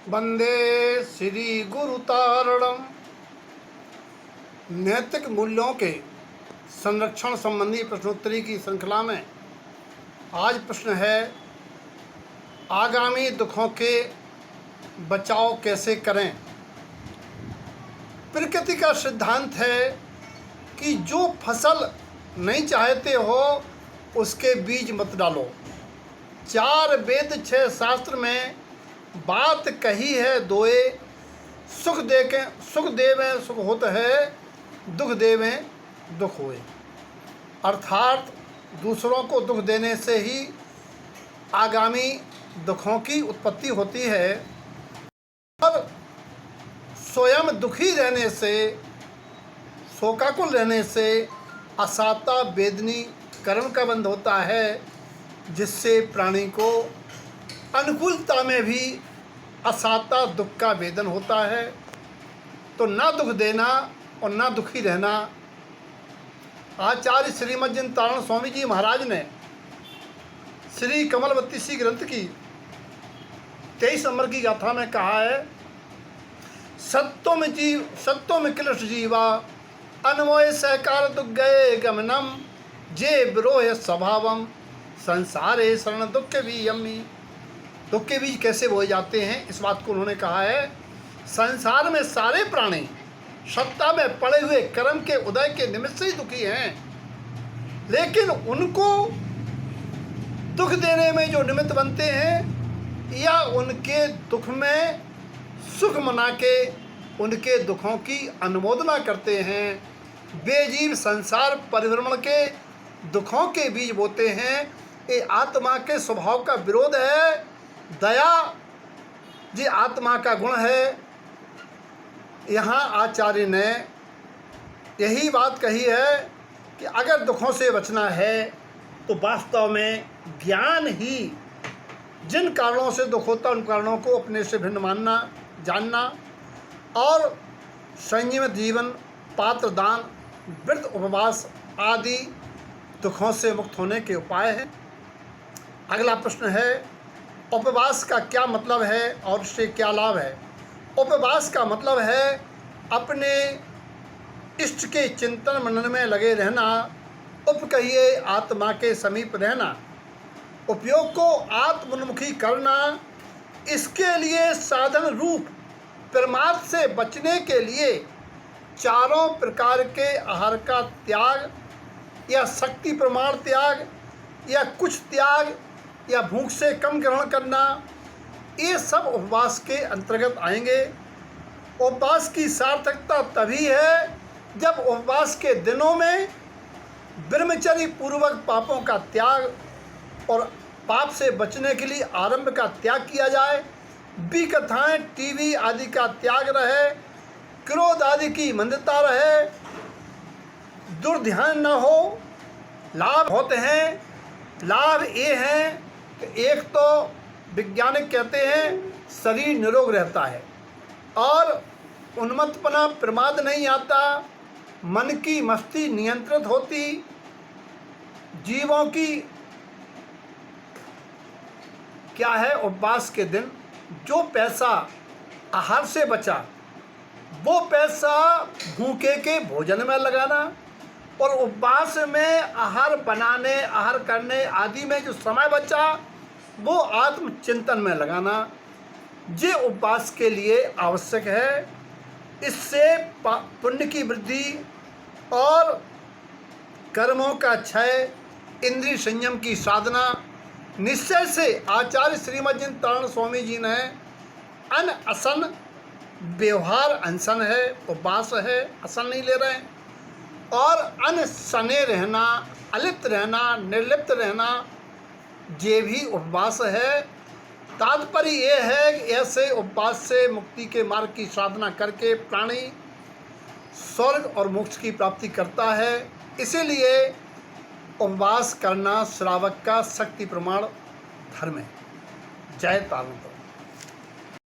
वंदे श्री गुरु तारणम। नैतिक मूल्यों के संरक्षण संबंधी प्रश्नोत्तरी की श्रृंखला में आज प्रश्न है, आगामी दुखों के बचाव कैसे करें। प्रकृति का सिद्धांत है कि जो फसल नहीं चाहते हो उसके बीज मत डालो। 4 वेद 6 शास्त्र में बात कही है दोए, सुख देवें सुख होत है, दुख देवें दुख होए। अर्थात दूसरों को दुख देने से ही आगामी दुखों की उत्पत्ति होती है और स्वयं दुखी रहने से, शोकाकुल रहने से असाता वेदनी कर्म का बंध होता है, जिससे प्राणी को अनुकूलता में भी असाता दुख का वेदन होता है। तो ना दुख देना और ना दुखी रहना। आचार्य श्रीमज्जन तारण स्वामी जी महाराज ने श्री कमलवतीसी ग्रंथ की 23 नंबर की गाथा में कहा है, सत्तों में क्लिष्ट जीवा अनमोय सहकार दुख गए गमनम, जे विरोह स्वभावम संसारे शरण दुख के भी यम्मी। दुख के बीज कैसे बोए जाते हैं, इस बात को उन्होंने कहा है। संसार में सारे प्राणी सत्ता में पड़े हुए कर्म के उदय के निमित्त से ही दुखी हैं, लेकिन उनको दुख देने में जो निमित्त बनते हैं या उनके दुख में सुख मना के उनके दुखों की अनुमोदना करते हैं, वे जीव संसार परिभ्रमण के दुखों के बीज बोते हैं। ये आत्मा के स्वभाव का विरोध है। दया जी आत्मा का गुण है। यहाँ आचार्य ने यही बात कही है कि अगर दुखों से बचना है तो वास्तव में ज्ञान ही, जिन कारणों से दुख होता है उन कारणों को अपने से भिन्न मानना, जानना और संयमित जीवन, पात्र दान, व्रत उपवास आदि दुखों से मुक्त होने के उपाय हैं। अगला प्रश्न है, उपवास का क्या मतलब है और इससे क्या लाभ है। उपवास का मतलब है अपने इष्ट के चिंतन मनन में लगे रहना, उप कहिए आत्मा के समीप रहना, उपयोग को आत्मोन्मुखी करना। इसके लिए साधन रूप प्रमाद से बचने के लिए 4 प्रकार के आहार का त्याग या शक्ति प्रमाण त्याग या कुछ त्याग या भूख से कम ग्रहण करना, ये सब उपवास के अंतर्गत आएंगे। उपवास की सार्थकता तभी है जब उपवास के दिनों में ब्रह्मचर्य पूर्वक पापों का त्याग और पाप से बचने के लिए आरंभ का त्याग किया जाए, विकथाएं टीवी आदि का त्याग रहे, क्रोध आदि की मंदता रहे, दुर्ध्यान न हो। लाभ होते हैं। लाभ ये हैं कि एक तो वैज्ञानिक कहते हैं शरीर निरोग रहता है और उन्मत्तपना प्रमाद नहीं आता, मन की मस्ती नियंत्रित होती, जीवों की क्या है, उपवास के दिन जो पैसा आहार से बचा वो पैसा भूखे के भोजन में लगाना और उपवास में आहार बनाने, आहार करने आदि में जो समय बचा वो आत्मचिंतन में लगाना, ये उपवास के लिए आवश्यक है। इससे पुण्य की वृद्धि और कर्मों का क्षय, इंद्रिय संयम की साधना। निश्चय से आचार्य श्रीमज्जन तारण स्वामी जी ने अन असन व्यवहार अनशन है, उपवास है, असन नहीं ले रहे हैं, और अनशने रहना, अलिप्त रहना, निर्लिप्त रहना, ये भी उपवास है। तात्पर्य ये है कि ऐसे उपवास से मुक्ति के मार्ग की साधना करके प्राणी स्वर्ग और मोक्ष की प्राप्ति करता है। इसीलिए उपवास करना श्रावक का शक्ति प्रमाण धर्म है। जय तारण।